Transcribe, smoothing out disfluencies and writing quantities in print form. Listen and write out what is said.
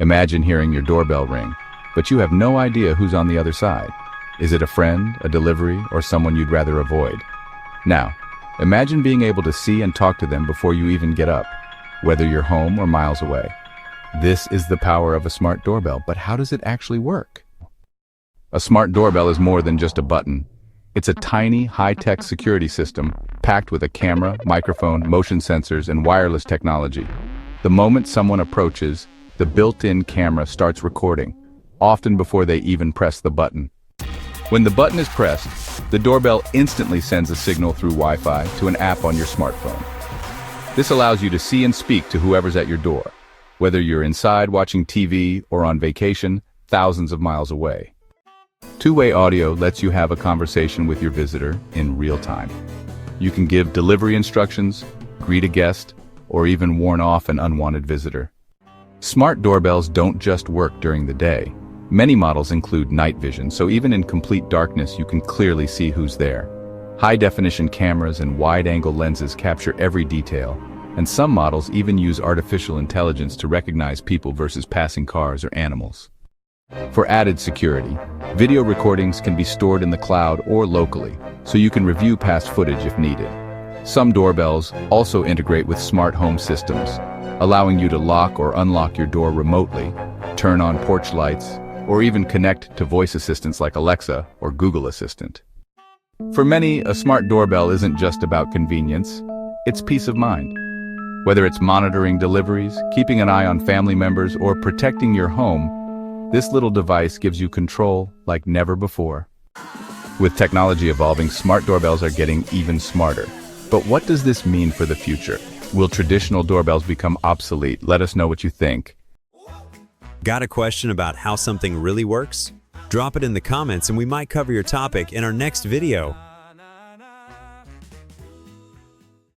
Imagine hearing your doorbell ring, but you have no idea who's on the other side. Is it a friend, a delivery, or someone you'd rather avoid? Now, imagine being able to see and talk to them before you even get up, whether you're home or miles away. This is the power of a smart doorbell, but how does it actually work? A smart doorbell is more than just a button. It's a tiny, high-tech security system packed with a camera, microphone, motion sensors, and wireless technology. The moment someone approaches, the built-in camera starts recording, often before they even press the button. When the button is pressed, the doorbell instantly sends a signal through Wi-Fi to an app on your smartphone. This allows you to see and speak to whoever's at your door, whether you're inside watching TV or on vacation, thousands of miles away. Two-way audio lets you have a conversation with your visitor in real time. You can give delivery instructions, greet a guest, or even warn off an unwanted visitor. Smart doorbells don't just work during the day. Many models include night vision, so even in complete darkness you can clearly see who's there. High-definition cameras and wide-angle lenses capture every detail, and some models even use artificial intelligence to recognize people versus passing cars or animals. For added security, video recordings can be stored in the cloud or locally, so you can review past footage if needed. Some doorbells also integrate with smart home systems, allowing you to lock or unlock your door remotely, turn on porch lights, or even connect to voice assistants like Alexa or Google Assistant. For many, a smart doorbell isn't just about convenience, it's peace of mind. Whether it's monitoring deliveries, keeping an eye on family members, or protecting your home, this little device gives you control like never before. With technology evolving, smart doorbells are getting even smarter. But what does this mean for the future? Will traditional doorbells become obsolete? Let us know what you think. Got a question about how something really works? Drop it in the comments and we might cover your topic in our next video.